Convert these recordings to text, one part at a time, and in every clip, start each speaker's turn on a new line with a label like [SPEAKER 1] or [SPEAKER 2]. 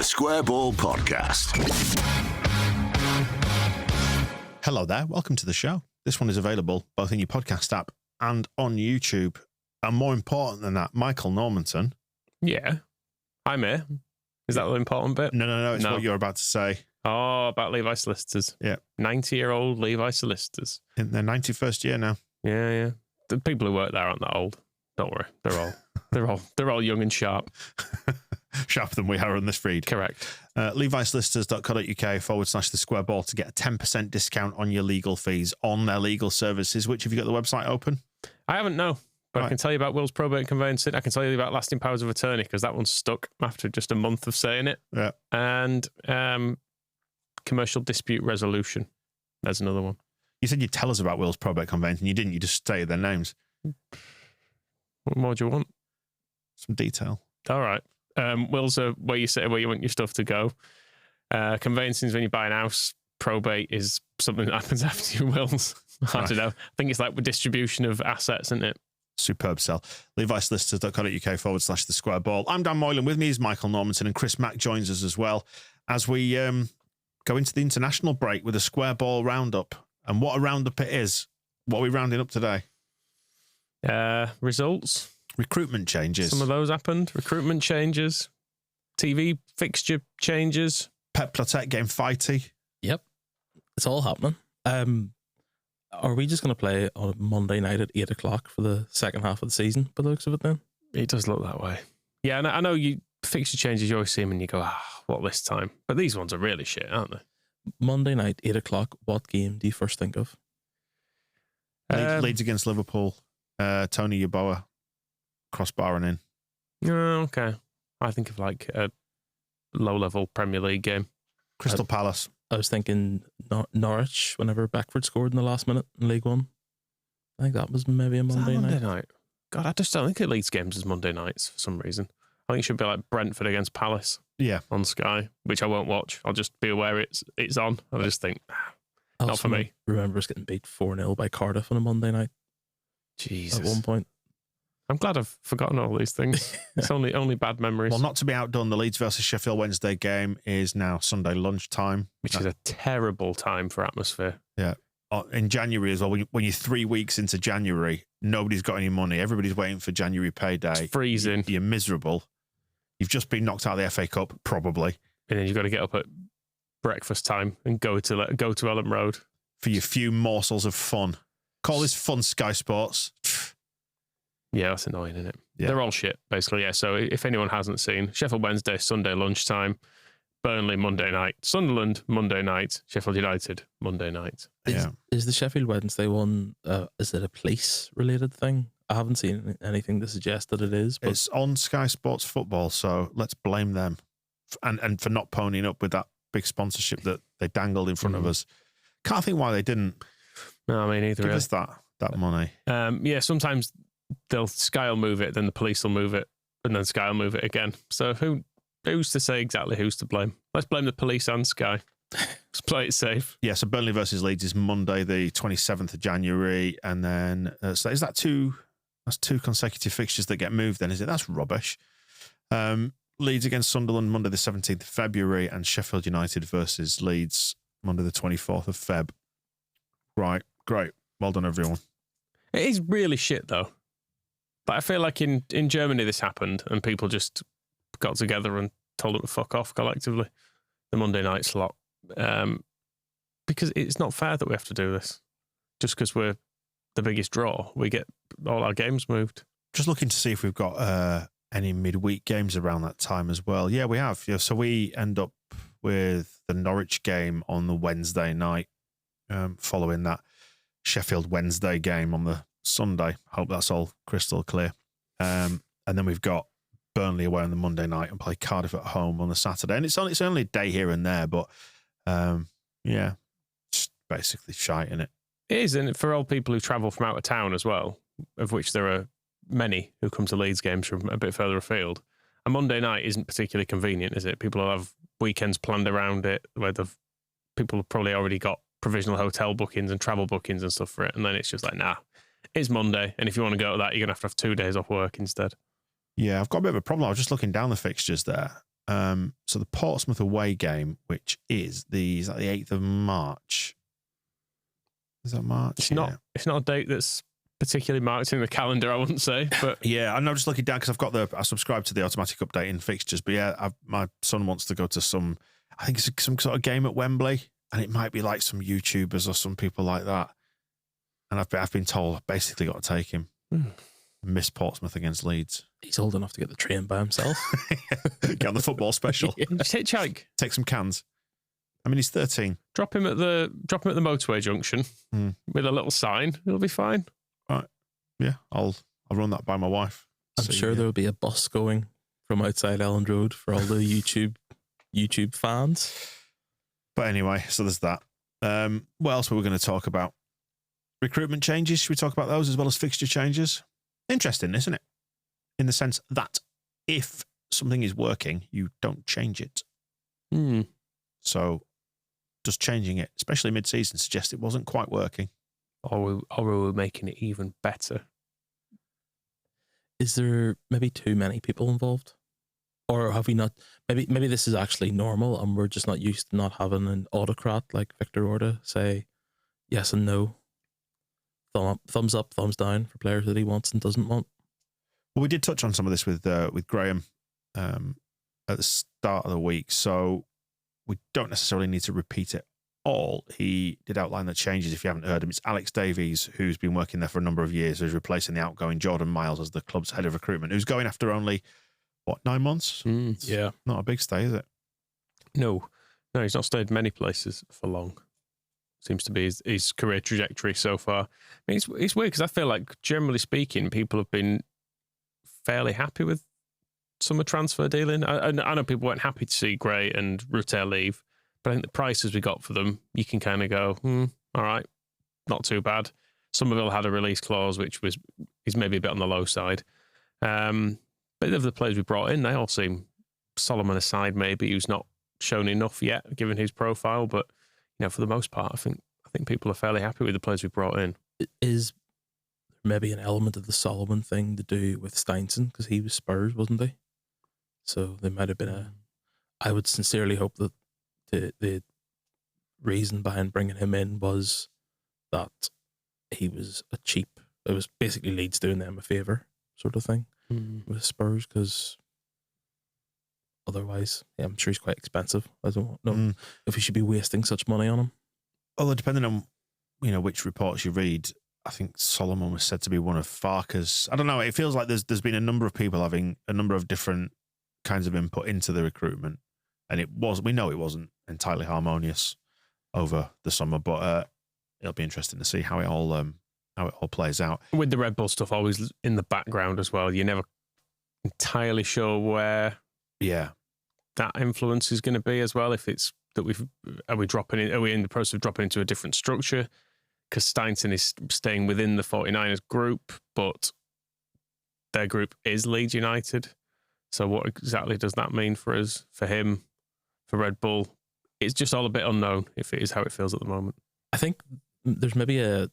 [SPEAKER 1] The Square Ball Podcast.
[SPEAKER 2] Hello there, welcome to the show. This one is available both in your podcast app and on YouTube. And more important than that, Michael Normanton.
[SPEAKER 3] Yeah, I'm here. Is that the important bit?
[SPEAKER 2] No, it's what you're about to say.
[SPEAKER 3] Oh, about Levi Solicitors.
[SPEAKER 2] Yeah.
[SPEAKER 3] 90-year-old Levi Solicitors.
[SPEAKER 2] In their 91st year now.
[SPEAKER 3] Yeah. The people who work there aren't that old. Don't worry. They're all young and sharp.
[SPEAKER 2] Sharper than we are on this feed.
[SPEAKER 3] Correct.
[SPEAKER 2] LeviSolicitors.co.uk/the square ball to get a 10% discount on your legal fees on their legal services. Which, have you got the website open?
[SPEAKER 3] I haven't, no. But right. I can tell you about Will's probate and conveyancing. I can tell you about lasting powers of attorney because that one's stuck after just a month of saying it.
[SPEAKER 2] Yeah.
[SPEAKER 3] And commercial dispute resolution. There's another one.
[SPEAKER 2] You said you'd tell us about Will's probate conveyancing. You didn't. You just stated their names.
[SPEAKER 3] What more do you want?
[SPEAKER 2] Some detail.
[SPEAKER 3] All right. Will's where you say where you want your stuff to go. Conveyancing is when you buy an house. Probate is something that happens after your wills. I don't know. I think it's like with distribution of assets, isn't it?
[SPEAKER 2] Superb sell. LeviSolicitors.co.uk/the square ball. I'm Dan Moylan. With me is Michael Normanton, and Chris Mack joins us as well as we go into the international break with a square ball roundup. And what a roundup it is. What are we rounding up today?
[SPEAKER 3] Results.
[SPEAKER 2] Recruitment changes.
[SPEAKER 3] Some of those happened. Recruitment changes. TV fixture changes.
[SPEAKER 2] Pep Clotet getting fighty.
[SPEAKER 4] Yep. It's all happening. Are we just going to play on Monday night at 8 o'clock for the second half of the season, by the looks of it then?
[SPEAKER 3] It does look that way. Yeah, and I know you fixture changes, you always see them and you go, what this time? But these ones are really shit, aren't they?
[SPEAKER 4] Monday night, 8 o'clock, what game do you first think of?
[SPEAKER 2] Leeds against Liverpool. Tony Yeboah crossbarring in.
[SPEAKER 3] Oh, okay. I think of like a low-level Premier League game.
[SPEAKER 2] Crystal Palace.
[SPEAKER 4] I was thinking Norwich whenever Beckford scored in the last minute in League One. I think that was maybe a Monday night.
[SPEAKER 3] God, I just don't think it Leeds games as Monday nights for some reason. I think it should be like Brentford against Palace.
[SPEAKER 2] Yeah.
[SPEAKER 3] On Sky, which I won't watch. I'll just be aware it's on. I just think, not for me.
[SPEAKER 4] Remember us getting beat 4-0 by Cardiff on a Monday night.
[SPEAKER 3] Jesus.
[SPEAKER 4] At one point.
[SPEAKER 3] I'm glad I've forgotten all these things. It's only bad memories.
[SPEAKER 2] Well, not to be outdone, the Leeds versus Sheffield Wednesday game is now Sunday lunchtime.
[SPEAKER 3] Which is a terrible time for atmosphere.
[SPEAKER 2] Yeah. In January as well, when you're 3 weeks into January, nobody's got any money. Everybody's waiting for January payday.
[SPEAKER 3] It's freezing.
[SPEAKER 2] You're miserable. You've just been knocked out of the FA Cup, probably.
[SPEAKER 3] And then you've got to get up at breakfast time and go to Elland Road.
[SPEAKER 2] For your few morsels of fun. Call this fun, Sky Sports.
[SPEAKER 3] Yeah, that's annoying, isn't it?
[SPEAKER 2] Yeah.
[SPEAKER 3] They're all shit, basically, yeah. So if anyone hasn't seen, Sheffield Wednesday, Sunday lunchtime, Burnley, Monday night, Sunderland, Monday night, Sheffield United, Monday night.
[SPEAKER 4] Is the Sheffield Wednesday one, is it a police-related thing? I haven't seen anything to suggest that it is. But
[SPEAKER 2] it's on Sky Sports Football, so let's blame them. And for not ponying up with that big sponsorship that they dangled in front of us. Can't think why they didn't.
[SPEAKER 3] No, I mean, either.
[SPEAKER 2] Give us that money.
[SPEAKER 3] Yeah, sometimes Sky will move it, then the police will move it, and then Sky will move it again. So who's to say exactly who's to blame? Let's blame the police and Sky. Let's play it safe.
[SPEAKER 2] Yeah, so Burnley versus Leeds is Monday, the 27th of January, and then so is that that's two consecutive fixtures that get moved then, is it? That's rubbish. Leeds against Sunderland, Monday the 17th of February, and Sheffield United versus Leeds, Monday the 24th of Feb. Right, great. Well done, everyone.
[SPEAKER 3] It is really shit, though. But I feel like in Germany this happened and people just got together and told them to fuck off collectively, the Monday night slot. Because it's not fair that we have to do this. Just because we're the biggest draw, we get all our games moved.
[SPEAKER 2] Just looking to see if we've got any midweek games around that time as well. Yeah, we have. Yeah, so we end up with the Norwich game on the Wednesday night, following that Sheffield Wednesday game on the Sunday. Hope that's all crystal clear. And then we've got Burnley away on the Monday night and play Cardiff at home on the Saturday. And it's only a day here and there, but yeah, just basically shite, innit?
[SPEAKER 3] It is, and for all people who travel from out of town as well, of which there are many who come to Leeds games from a bit further afield, a Monday night isn't particularly convenient, is it? People will have weekends planned around it, where people have probably already got provisional hotel bookings and travel bookings and stuff for it, and then it's just like, nah, it's Monday, and if you want to go to that, you're going to have 2 days off work instead.
[SPEAKER 2] Yeah, I've got a bit of a problem. I was just looking down the fixtures there, So the Portsmouth away game, which is the 8th of March. Is that March?
[SPEAKER 3] It's not a date that's particularly marked in the calendar, I wouldn't say. But
[SPEAKER 2] yeah, I know. Just looking down because I subscribe to the automatic update in fixtures. But yeah, my son wants to go to some sort of game at Wembley, and it might be like some YouTubers or some people like that. And I've been told I've basically got to take him. Miss Portsmouth against Leeds.
[SPEAKER 4] He's old enough to get the train by himself.
[SPEAKER 2] Get on the football special.
[SPEAKER 3] Just hitchhike.
[SPEAKER 2] Take some cans. I mean, he's 13.
[SPEAKER 3] Drop him at the motorway junction with a little sign. It'll be fine.
[SPEAKER 2] Right. Yeah, I'll run that by my wife.
[SPEAKER 4] I'm sure there will be a bus going from outside Elland Road for all the YouTube fans.
[SPEAKER 2] But anyway, so there's that. What else were we going to talk about? Recruitment changes. Should we talk about those as well as fixture changes? Interesting, isn't it? In the sense that if something is working, you don't change it. So does changing it, especially mid-season, suggest it wasn't quite working?
[SPEAKER 3] Or we're making it even better?
[SPEAKER 4] Is there maybe too many people involved? Or have we not... Maybe this is actually normal and we're just not used to not having an autocrat like Victor Orta say yes and no. Thumbs up, thumbs down for players that he wants and doesn't want.
[SPEAKER 2] Well, we did touch on some of this with Graham at the start of the week, so we don't necessarily need to repeat it all. He did outline the changes. If you haven't heard him, it's Alex Davies, who's been working there for a number of years, who's replacing the outgoing Jordan Miles as the club's head of recruitment, who's going after only, 9 months?
[SPEAKER 3] Yeah.
[SPEAKER 2] Not a big stay, is it?
[SPEAKER 3] No, he's not stayed many places for long. Seems to be his career trajectory so far. I mean, it's weird because I feel like, generally speaking, people have been fairly happy with summer transfer dealing. I know people weren't happy to see Gray and Rutter leave, but I think the prices we got for them, you can kind of go, all right, not too bad. Somerville had a release clause, which is maybe a bit on the low side. But of the players we brought in, they all seem, Solomon aside maybe, who's not shown enough yet, given his profile, but for the most part, I think people are fairly happy with the players we brought in.
[SPEAKER 4] Is maybe an element of the Solomon thing to do with Steinson, because he was Spurs, wasn't he? So there might have been I would sincerely hope that the reason behind bringing him in was that he was it was basically Leeds doing them a favour sort of thing with Spurs, because otherwise, I'm sure he's quite expensive. I don't know if we should be wasting such money on him.
[SPEAKER 2] Although, depending on which reports you read, I think Solomon was said to be one of Farke's. I don't know. It feels like there's been a number of people having a number of different kinds of input into the recruitment, and we know it wasn't entirely harmonious over the summer, but it'll be interesting to see how it all plays out. With
[SPEAKER 3] the Red Bull stuff always in the background as well, you're never entirely sure where that influence is going to be as well. If it's that are we in the process of dropping into a different structure? Because Steinson is staying within the 49ers group, but their group is Leeds United. So what exactly does that mean for us, for him, for Red Bull? It's just all a bit unknown if it is how it feels at the moment.
[SPEAKER 4] I think there's maybe an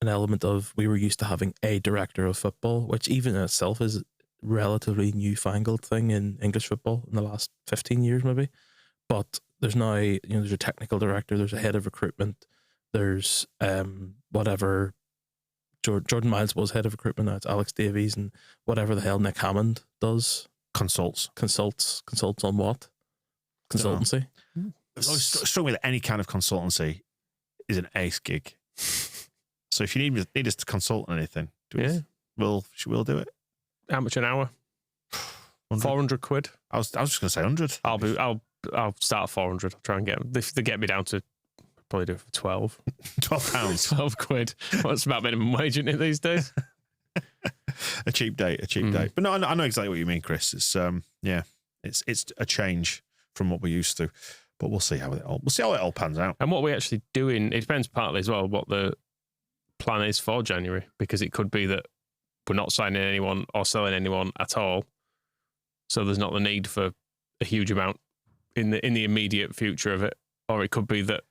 [SPEAKER 4] element of, we were used to having a director of football, which even in itself is relatively newfangled thing in English football in the last 15 years maybe, but there's now there's a technical director, there's a head of recruitment, there's whatever Jordan Miles was head of recruitment, now it's Alex Davies, and whatever the hell Nick Hammond does consults on what consultancy.
[SPEAKER 2] I've always struck me that any kind of consultancy is an ace gig. So if you need us to consult on anything, we'll do it.
[SPEAKER 3] How much an hour? 400 quid.
[SPEAKER 2] I was just going to say 100.
[SPEAKER 3] I'll start at 400. I'll try and get, if they get me down to, probably do it for 12.
[SPEAKER 2] 12 pounds.
[SPEAKER 3] 12 quid. Well, that's about minimum wage, isn't it, these days?
[SPEAKER 2] a cheap date. But no, I know exactly what you mean, Chris. It's it's a change from what we're used to, but we'll see how it all pans out.
[SPEAKER 3] And what we're actually doing, it depends partly as well what the plan is for January, because it could be that we're not signing anyone or selling anyone at all, so there's not the need for a huge amount in the immediate future of it, or it could be that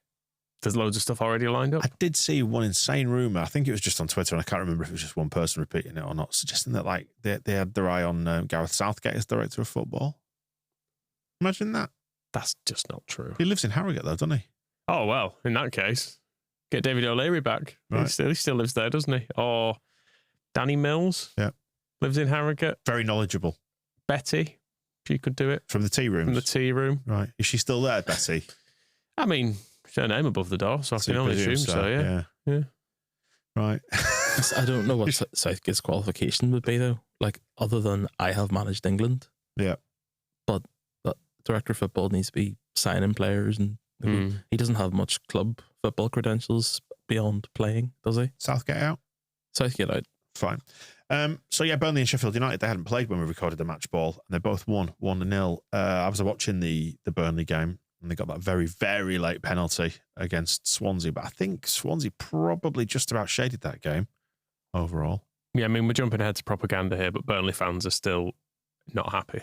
[SPEAKER 3] there's loads of stuff already lined up.
[SPEAKER 2] I did see one insane rumour, I think it was just on Twitter, and I can't remember if it was just one person repeating it or not, suggesting that they had their eye on Gareth Southgate as director of football. Imagine that.
[SPEAKER 3] That's just not true.
[SPEAKER 2] He lives in Harrogate, though, doesn't he?
[SPEAKER 3] Oh, well, in that case, get David O'Leary back.
[SPEAKER 2] Right.
[SPEAKER 3] He still lives there, doesn't he? Or Danny Mills.
[SPEAKER 2] Yeah.
[SPEAKER 3] Lives in Harrogate.
[SPEAKER 2] Very knowledgeable.
[SPEAKER 3] Betty, she could do it.
[SPEAKER 2] From the tea rooms?
[SPEAKER 3] From the tea room.
[SPEAKER 2] Right. Is she still there, Betty?
[SPEAKER 3] I mean, she's her name above the door, so I can only assume so, yeah.
[SPEAKER 2] Right.
[SPEAKER 4] I don't know what Southgate's qualification would be, though. Like, other than I have managed England.
[SPEAKER 2] Yeah.
[SPEAKER 4] But the director of football needs to be signing players, and he doesn't have much club football credentials beyond playing, does he?
[SPEAKER 2] Southgate out?
[SPEAKER 4] Southgate out.
[SPEAKER 2] Fine. So, yeah, Burnley and Sheffield United, they hadn't played when we recorded the match ball, and they both won 1-0. I was watching the Burnley game, and they got that very, very late penalty against Swansea. But I think Swansea probably just about shaded that game overall.
[SPEAKER 3] Yeah, I mean, we're jumping ahead to propaganda here, but Burnley fans are still not happy.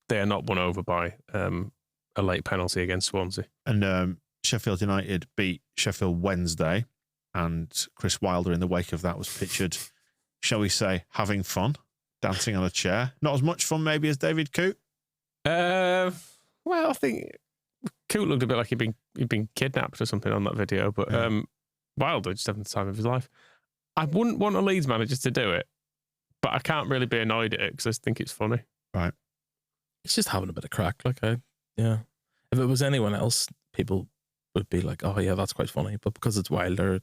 [SPEAKER 3] They are not won over by a late penalty against Swansea.
[SPEAKER 2] And Sheffield United beat Sheffield Wednesday, and Chris Wilder in the wake of that was pictured, shall we say, having fun, dancing on a chair. Not as much fun maybe as David Coote.
[SPEAKER 3] Well, I think Coote looked a bit like he'd been kidnapped or something on that video, but Wilder just having the time of his life. I wouldn't want a Leeds manager to do it, but I can't really be annoyed at it because I think it's funny.
[SPEAKER 2] Right.
[SPEAKER 4] It's just having a bit of crack. Yeah. If it was anyone else, people would be like, oh yeah, that's quite funny. But because it's Wilder,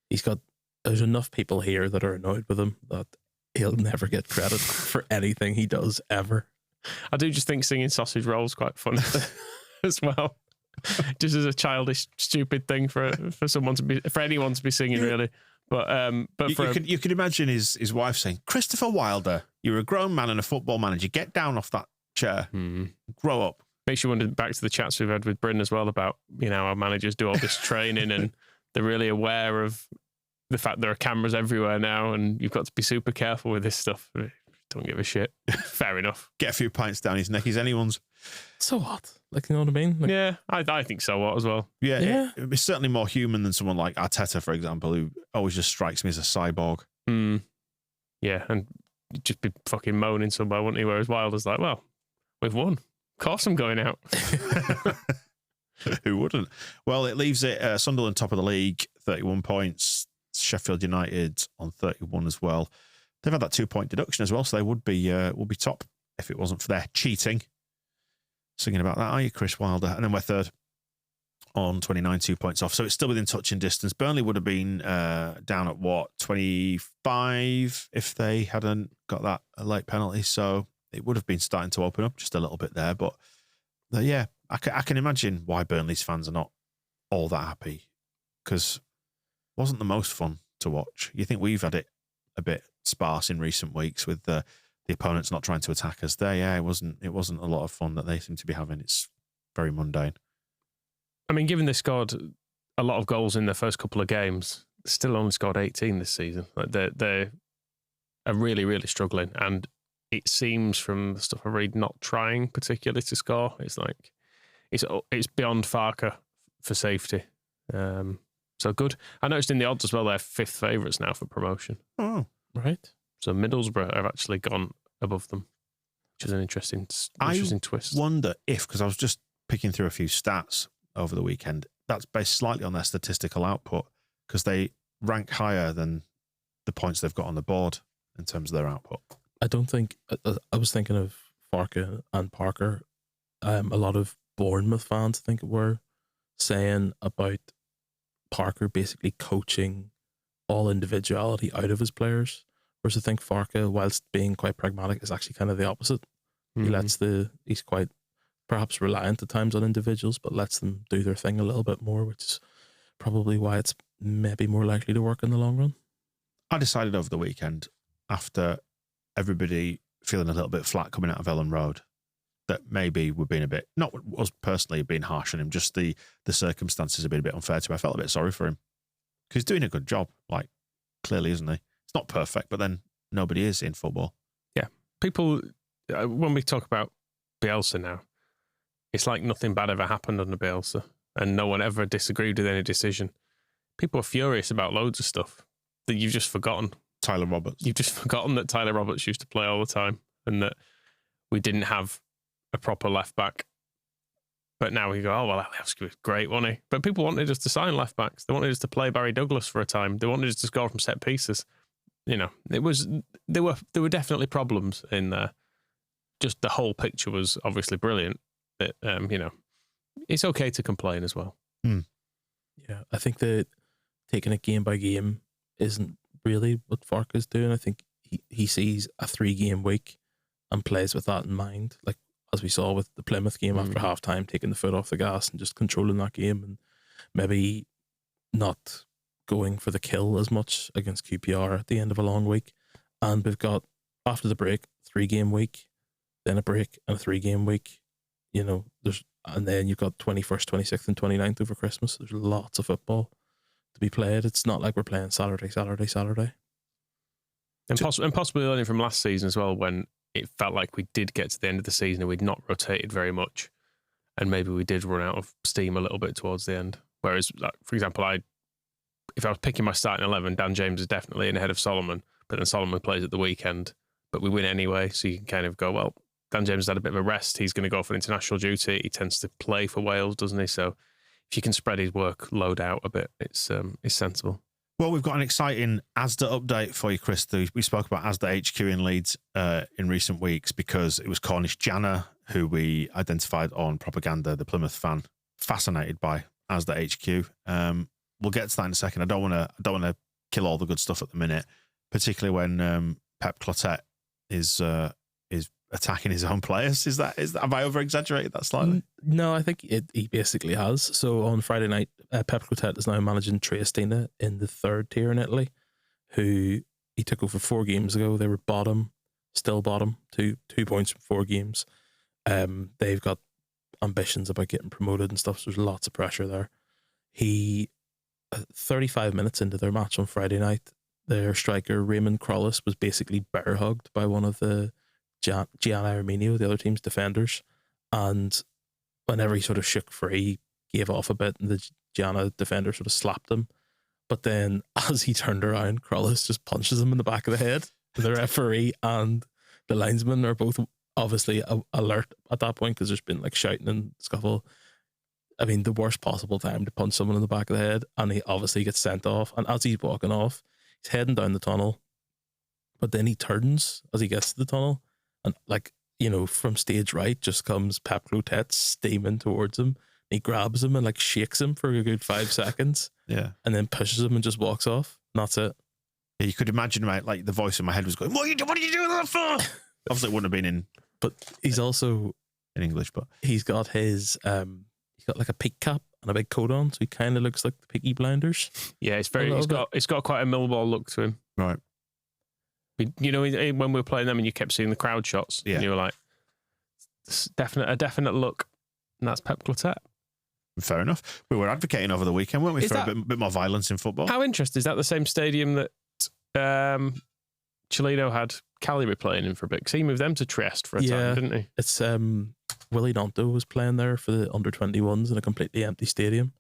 [SPEAKER 4] there's enough people here that are annoyed with him that he'll never get credit for anything he does ever.
[SPEAKER 3] I do just think singing Sausage Roll's quite funny as well. Just as a childish, stupid thing for anyone to be singing, really. But
[SPEAKER 2] you could imagine his wife saying, "Christopher Wilder, you're a grown man and a football manager. Get down off that chair. Grow up."
[SPEAKER 3] Makes you wonder back to the chats we've had with Bryn as well about, our managers do all this training and they're really aware of the fact there are cameras everywhere now and you've got to be super careful with this stuff. Don't give a shit. Fair enough.
[SPEAKER 2] Get a few pints down his neck. He's anyone's.
[SPEAKER 4] So what? Like, you know what I mean? Like,
[SPEAKER 3] yeah, I think so what as well.
[SPEAKER 2] Yeah. It's certainly more human than someone like Arteta, for example, who always just strikes me as a cyborg.
[SPEAKER 3] Yeah, and you'd just be fucking moaning somewhere, wouldn't he? Whereas Wilder's like, well, we've won. Of course I'm going out.
[SPEAKER 2] Who wouldn't? Well, it leaves it Sunderland top of the league, 31 points. Sheffield United on 31 as well. They've had that 2-point deduction as well, so they would be top if it wasn't for their cheating. Singing about that, are you, Chris Wilder? And then we're third on 29, 2 points off. So it's still within touching distance. Burnley would have been down at 25 if they hadn't got that late penalty. So it would have been starting to open up just a little bit there. But yeah, I can imagine why Burnley's fans are not all that happy, because it wasn't the most fun to watch. You think we've had it a bit sparse in recent weeks with the opponents not trying to attack us. It wasn't a lot of fun that they seem to be having. It's very mundane.
[SPEAKER 3] I mean, given they scored a lot of goals in their first couple of games, they still only scored 18 this season. Like they are really, really struggling. And it seems from the stuff I read, not trying particularly to score. It's like it's beyond Farke for safety. So good. I noticed in the odds as well, they're fifth favourites now for promotion.
[SPEAKER 2] Oh,
[SPEAKER 3] right. So Middlesbrough have actually gone above them, which is an interesting twist.
[SPEAKER 2] I wonder if, because I was just picking through a few stats over the weekend, that's based slightly on their statistical output, because they rank higher than the points they've got on the board in terms of their output.
[SPEAKER 4] I don't think, I was thinking of Farke and Parker. A lot of Bournemouth fans, I think, were saying about Parker basically coaching all individuality out of his players. Whereas I think Farke, whilst being quite pragmatic, is actually kind of the opposite. He's quite perhaps reliant at times on individuals, but lets them do their thing a little bit more, which is probably why it's maybe more likely to work in the long run.
[SPEAKER 2] I decided over the weekend, after everybody feeling a little bit flat coming out of Elland Road, that maybe we're being a bit, not us personally being harsh on him, just the circumstances have been a bit unfair to him. I felt a bit sorry for him, because he's doing a good job, like, clearly, isn't he? It's not perfect, but then nobody is in football.
[SPEAKER 3] Yeah. People, when we talk about Bielsa now, it's like nothing bad ever happened under Bielsa and no one ever disagreed with any decision. People are furious about loads of stuff that you've just forgotten.
[SPEAKER 2] Tyler Roberts.
[SPEAKER 3] You've just forgotten that Tyler Roberts used to play all the time and that we didn't have a proper left back But now we go, oh, well, Alioski was great, wasn't he? But people wanted us to sign left backs. They wanted us to play Barry Douglas for a time. They wanted us to score from set pieces. You know, there were definitely problems in there. Just the whole picture was obviously brilliant. But, you know, it's okay to complain as well.
[SPEAKER 4] Yeah, I think that taking it game by game isn't really what Farke is doing. I think he sees a 3-game week and plays with that in mind. Like, as we saw with the Plymouth game after half time, taking the foot off the gas and just controlling that game and maybe not going for the kill as much against QPR at the end of a long week. And we've got, after the break, 3-game week, then a break and a 3-game week. You know, and then you've got 21st, 26th and 29th over Christmas. There's lots of football to be played. It's not like we're playing Saturday.
[SPEAKER 3] And possibly learning from last season as well, when it felt like we did get to the end of the season and we'd not rotated very much. And maybe we did run out of steam a little bit towards the end. Whereas, like, for example, if I was picking my starting 11, Dan James is definitely in ahead of Solomon, but then Solomon plays at the weekend, but we win anyway. So you can kind of go, well, Dan James has had a bit of a rest. He's going to go for international duty. He tends to play for Wales, doesn't he? So if you can spread his workload out a bit, it's sensible.
[SPEAKER 2] Well, we've got an exciting Asda update for you, Chris. We spoke about Asda HQ in Leeds in recent weeks because it was Cornish Jana who we identified on Propaganda, the Plymouth fan, fascinated by Asda HQ. We'll get to that in a second. I don't want to kill all the good stuff at the minute, particularly when Pep Clotet is attacking his own players. Is that have I over exaggerated that slightly?
[SPEAKER 4] No, I think he basically has. So on Friday night, Pep Clotet is now managing Triestina in the 3rd tier in Italy, who he took over 4 games ago. They were still bottom, 2 points from 4 games. They've got ambitions about getting promoted and stuff, so there's lots of pressure there. 35 minutes into their match on Friday night, their striker Raymond Crollis was basically bear hugged by one of the Gianni Arminio, the other team's defenders, and whenever he sort of shook free, he gave off a bit and the Gianna defender sort of slapped him, but then as he turned around, Crollis just punches him in the back of the head. The referee and the linesman are both obviously alert at that point because there's been like shouting and scuffle. I mean, the worst possible time to punch someone in the back of the head, and he obviously gets sent off, and as he's walking off, he's heading down the tunnel, but then he turns as he gets to the tunnel. And, like, you know, from stage right just comes Pep Clotet steaming towards him. He grabs him and, like, shakes him for a good 5 seconds.
[SPEAKER 2] Yeah.
[SPEAKER 4] And then pushes him and just walks off. And that's it.
[SPEAKER 2] Yeah, you could imagine, right, like, the voice in my head was going, what are you doing that for? Obviously, it wouldn't have been in...
[SPEAKER 4] But he's also...
[SPEAKER 2] in English, but...
[SPEAKER 4] He's got his... he's got, like, a peak cap and a big coat on, so he kind of looks like the Peaky Blinders.
[SPEAKER 3] Yeah, it's got quite a Millwall look to him.
[SPEAKER 2] Right.
[SPEAKER 3] You know, when we were playing them and you kept seeing the crowd shots, and you were like, a definite look, and that's Pep Clotet.
[SPEAKER 2] Fair enough. We were advocating over the weekend, weren't we, for a bit more violence in football?
[SPEAKER 3] How interesting. Is that the same stadium that Cholino had Cagliari playing in for a bit? Because he moved them to Trieste for a time, didn't he?
[SPEAKER 4] It's Willie Nonto was playing there for the under-21s in a completely empty stadium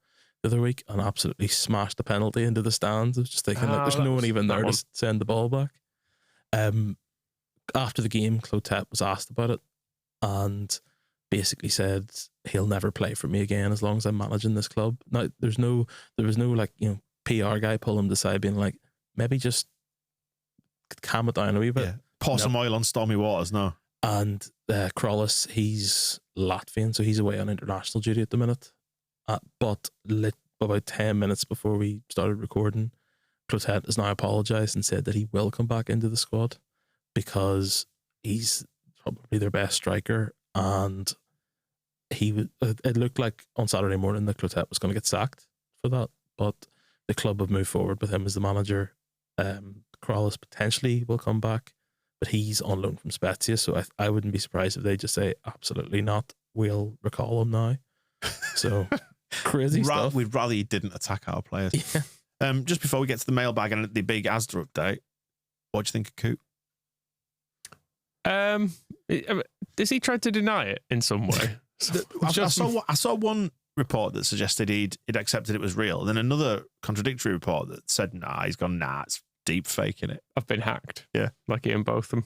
[SPEAKER 4] the other week and absolutely smashed the penalty into the stands. I was just thinking, there's no one even there to send the ball back. After the game, Clotet was asked about it and basically said he'll never play for me again as long as I'm managing this club. Now, there was no like, you know, PR guy pull him to the side being like, maybe just calm it down a wee bit.
[SPEAKER 2] Yeah. Pour some oil on stormy waters, no.
[SPEAKER 4] And Crollis, he's Latvian, so he's away on international duty at the minute. But about 10 minutes before we started recording, Clotet has now apologised and said that he will come back into the squad because he's probably their best striker, and it looked like on Saturday morning that Clotet was going to get sacked for that, but the club have moved forward with him as the manager. Crollis potentially will come back, but he's on loan from Spezia, so I wouldn't be surprised if they just say absolutely not, we'll recall him now. So crazy stuff.
[SPEAKER 2] We'd rather he didn't attack our players.
[SPEAKER 4] Yeah.
[SPEAKER 2] Just before we get to the mailbag and the big Asda update, what do you think of Coop?
[SPEAKER 3] Does he try to deny it in some way?
[SPEAKER 2] I saw one report that suggested he'd accepted it was real, then another contradictory report that said, he's gone, it's deep faking it.
[SPEAKER 3] I've been hacked.
[SPEAKER 2] Yeah.
[SPEAKER 3] Like Ian Botham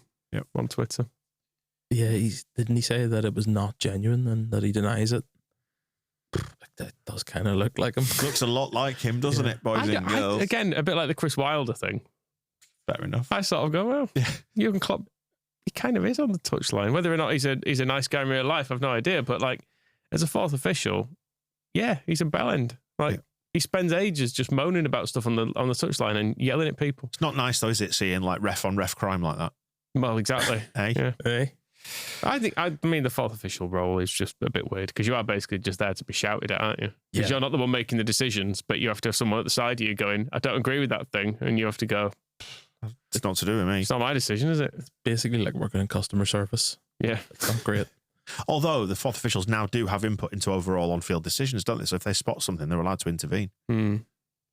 [SPEAKER 3] on Twitter.
[SPEAKER 4] Yeah, didn't he say that it was not genuine and that he denies it? That does kind of look like him.
[SPEAKER 2] Looks a lot like him, doesn't it, boys and girls?
[SPEAKER 3] Again, a bit like the Chris Wilder thing.
[SPEAKER 2] Fair enough.
[SPEAKER 3] I sort of go, well, Jurgen Klopp, he kind of is on the touchline. Whether or not he's a nice guy in real life, I've no idea. But like, as a fourth official, yeah, he's a bellend. Like, he spends ages just moaning about stuff on the touchline and yelling at people.
[SPEAKER 2] It's not nice, though, is it, seeing like ref on ref crime like that?
[SPEAKER 3] Well, exactly.
[SPEAKER 2] Hey?
[SPEAKER 3] Yeah.
[SPEAKER 4] Hey.
[SPEAKER 3] I mean, the fourth official role is just a bit weird because you are basically just there to be shouted at, aren't you? Because you're not the one making the decisions, but you have to have someone at the side of you going, I don't agree with that thing. And you have to go,
[SPEAKER 2] it's not to do with me.
[SPEAKER 3] It's not my decision, is it?
[SPEAKER 4] It's basically like working in customer service.
[SPEAKER 3] Yeah.
[SPEAKER 4] It's not great.
[SPEAKER 2] Although the fourth officials now do have input into overall on-field decisions, don't they? So if they spot something, they're allowed to intervene.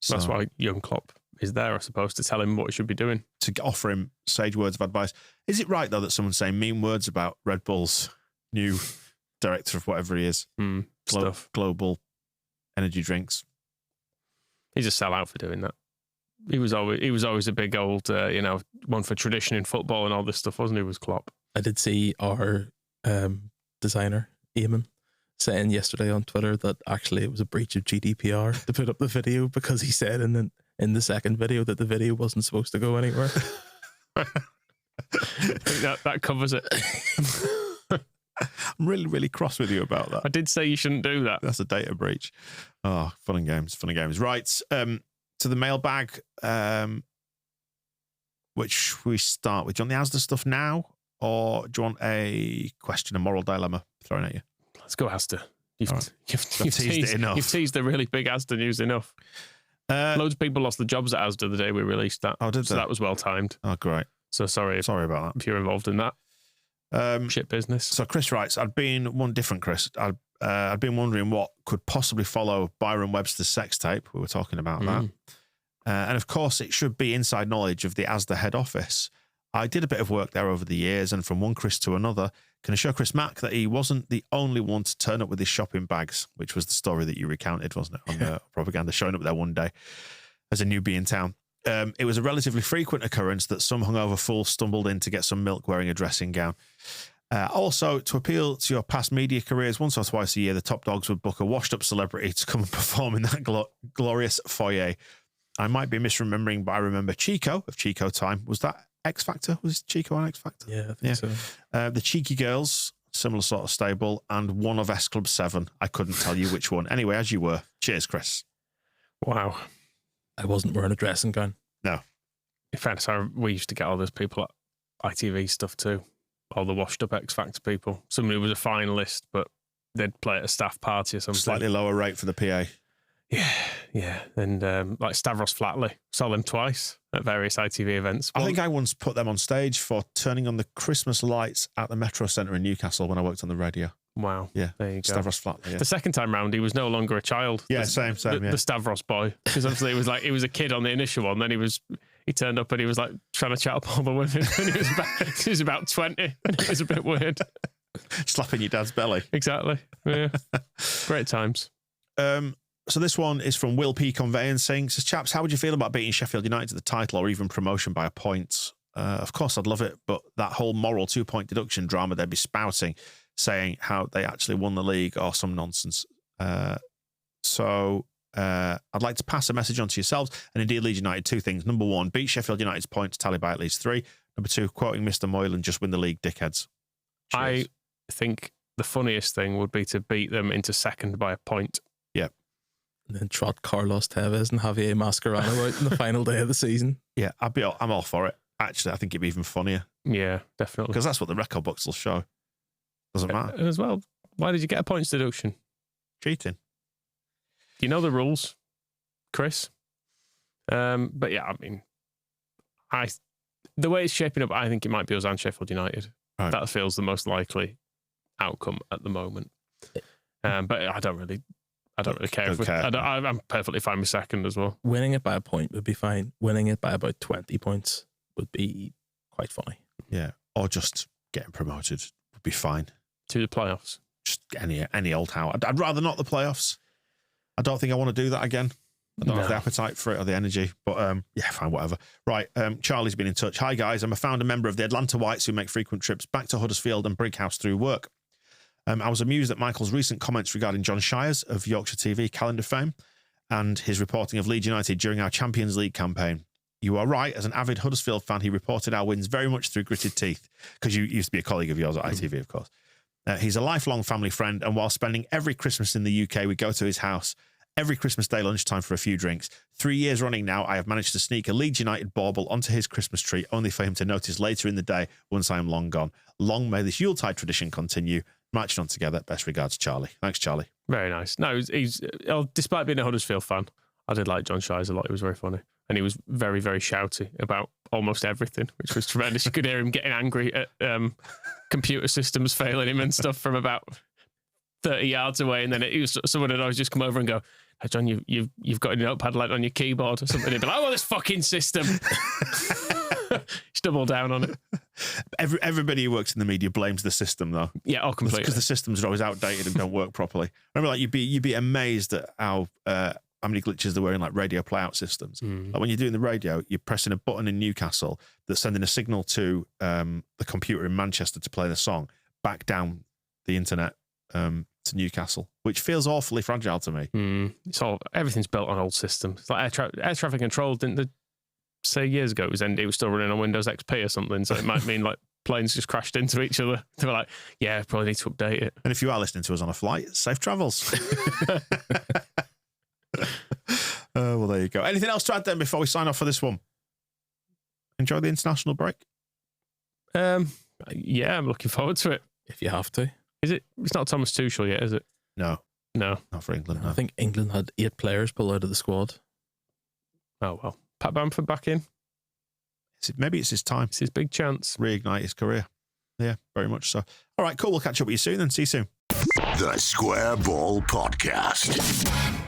[SPEAKER 2] So,
[SPEAKER 3] that's why Jurgen Klopp is there, I suppose, to tell him what he should be doing.
[SPEAKER 2] To offer him sage words of advice. Is it right, though, that someone's saying mean words about Red Bull's new director of whatever he is? Global energy drinks.
[SPEAKER 3] He's a sellout for doing that. He was always a big old, one for tradition in football and all this stuff, wasn't he? Was Klopp.
[SPEAKER 4] I did see our designer, Eamon, saying yesterday on Twitter that actually it was a breach of GDPR to put up the video because he said in the second video that the video wasn't supposed to go anywhere.
[SPEAKER 3] I think that covers it.
[SPEAKER 2] I'm really, really cross with you about that.
[SPEAKER 3] I did say you shouldn't do that.
[SPEAKER 2] That's a data breach. Oh, fun and games. Right, to the mailbag, which we start with. Do you want the Asda stuff now, or do you want a question, a moral dilemma thrown at you?
[SPEAKER 3] Let's go Asda. You've
[SPEAKER 2] teased it enough.
[SPEAKER 3] You've teased the really big Asda news enough. Loads of people lost their jobs at Asda the day we released that.
[SPEAKER 2] Oh, did they?
[SPEAKER 3] So that was well timed.
[SPEAKER 2] Oh, great.
[SPEAKER 3] So sorry
[SPEAKER 2] about that.
[SPEAKER 3] If you're involved in that shit business.
[SPEAKER 2] So Chris writes, I'd been wondering what could possibly follow Byron Webster's sex tape. We were talking about that. And of course, it should be inside knowledge of the Asda head office. I did a bit of work there over the years, and from one Chris to another, can assure Chris Mack that he wasn't the only one to turn up with his shopping bags, which was the story that you recounted, wasn't it, on the propaganda, showing up there one day as a newbie in town. It was a relatively frequent occurrence that some hungover fool stumbled in to get some milk wearing a dressing gown. Also, to appeal to your past media careers, once or twice a year, the top dogs would book a washed-up celebrity to come and perform in that glorious foyer. I might be misremembering, but I remember Chico of Chico Time. Was that X Factor? Was Chico on X Factor?
[SPEAKER 4] Yeah, I think so.
[SPEAKER 2] The Cheeky Girls, similar sort of stable, and one of S Club 7. I couldn't tell you which one. Anyway, as you were. Cheers, Chris.
[SPEAKER 3] Wow.
[SPEAKER 4] I wasn't wearing a dressing gown.
[SPEAKER 2] No.
[SPEAKER 3] In fact, we used to get all those people at ITV stuff too. All the washed up X Factor people. Somebody who was a finalist, but they'd play at a staff party or something.
[SPEAKER 2] Slightly lower rate for the PA.
[SPEAKER 3] Yeah. And like Stavros Flatley. Saw them twice at various ITV events.
[SPEAKER 2] I think I once put them on stage for turning on the Christmas lights at the Metro Centre in Newcastle when I worked on the radio.
[SPEAKER 3] Wow.
[SPEAKER 2] Yeah.
[SPEAKER 3] There you go.
[SPEAKER 2] Stavros Flatley. Yeah.
[SPEAKER 3] The second time round, he was no longer a child.
[SPEAKER 2] Yeah, same.
[SPEAKER 3] The Stavros boy. Because obviously he was a kid on the initial one. Then he turned up and he was like trying to chat up all the women. And he was about 20. And it was a bit weird.
[SPEAKER 2] Slapping your dad's belly.
[SPEAKER 3] Exactly. Yeah. Great times.
[SPEAKER 2] So this one is from Will P. Conveyancing. Says, chaps, how would you feel about beating Sheffield United to the title or even promotion by a point? Of course, I'd love it, but that whole moral 2-point deduction drama they'd be spouting, saying how they actually won the league or some nonsense. So I'd like to pass a message on to yourselves and indeed Leeds United. 2 things. Number 1, beat Sheffield United's points, tally by at least 3. Number 2, quoting Mr. Moylan, just win the league, dickheads. Cheers.
[SPEAKER 3] I think the funniest thing would be to beat them into second by a point.
[SPEAKER 2] Yeah.
[SPEAKER 4] And then trot Carlos Tevez and Javier Mascherano out in the final day of the season.
[SPEAKER 2] Yeah, I'm all for it. Actually, I think it'd be even funnier.
[SPEAKER 3] Yeah, definitely.
[SPEAKER 2] Because that's what the record books will show. Doesn't matter.
[SPEAKER 3] As well, why did you get a points deduction?
[SPEAKER 2] Cheating.
[SPEAKER 3] Do you know the rules, Chris? But yeah, I mean, the way it's shaping up, I think it might be us and Sheffield United.
[SPEAKER 2] Right.
[SPEAKER 3] That feels the most likely outcome at the moment. But I don't really care. I'm perfectly fine with second as well.
[SPEAKER 4] Winning it by a point would be fine. Winning it by about 20 points would be quite funny.
[SPEAKER 2] Yeah. Or just getting promoted would be fine.
[SPEAKER 3] To the playoffs.
[SPEAKER 2] Just any old how. I'd rather not the playoffs. I don't think I want to do that again. I don't have the appetite for it or the energy. But yeah, fine, whatever. Right. Charlie's been in touch. Hi, guys. I'm a founder member of the Atlanta Whites who make frequent trips back to Huddersfield and Brighouse through work. I was amused at Michael's recent comments regarding John Shires of Yorkshire TV calendar fame and his reporting of Leeds United during our Champions League campaign. You are right. As an avid Huddersfield fan, he reported our wins very much through gritted teeth, because you used to be a colleague of yours at ITV, of course. He's a lifelong family friend, and while spending every Christmas in the UK, we go to his house every Christmas Day lunchtime for a few drinks. 3 years running now, I have managed to sneak a Leeds United bauble onto his Christmas tree, only for him to notice later in the day once I am long gone. Long may this Yuletide tradition continue. Marching on together. Best regards, Charlie. Thanks, Charlie.
[SPEAKER 3] Very nice. No, he's despite being a Huddersfield fan, I did like John Shires a lot. He was very funny. And he was very, very shouty about almost everything, which was tremendous. You could hear him getting angry at computer systems failing him and stuff from about 30 yards away. And then someone would always just come over and go, "Hey, John, you've got a notepad like on your keyboard or something." He'd be like, "Oh, this fucking system." Just double down on it.
[SPEAKER 2] Everybody who works in the media blames the system, though.
[SPEAKER 3] Yeah, oh, completely.
[SPEAKER 2] Because the systems are always outdated and don't work properly. Remember, like you'd be amazed at how many glitches there were in like radio playout systems. Like when you're doing the radio, you're pressing a button in Newcastle that's sending a signal to the computer in Manchester to play the song back down the internet to Newcastle, which feels awfully fragile to me.
[SPEAKER 3] Everything's built on old systems. It's like air traffic control, didn't they say years ago it was still running on Windows XP or something? So it might mean like planes just crashed into each other. They were like, yeah, probably need to update it.
[SPEAKER 2] And if you are listening to us on a flight, safe travels. Well, there you go. Anything else to add then before we sign off for this one? Enjoy the international break?
[SPEAKER 3] Yeah, I'm looking forward to it.
[SPEAKER 4] If you have to.
[SPEAKER 3] Is it? It's not Thomas Tuchel yet, is it?
[SPEAKER 2] No.
[SPEAKER 3] Not
[SPEAKER 2] for England. No.
[SPEAKER 4] I think England had 8 players pull out of the squad.
[SPEAKER 3] Oh, well. Pat Bamford back in.
[SPEAKER 2] Maybe it's his time.
[SPEAKER 3] It's his big chance.
[SPEAKER 2] Reignite his career. Yeah, very much so. All right, cool. We'll catch up with you soon then. See you soon.
[SPEAKER 1] The Square Ball Podcast.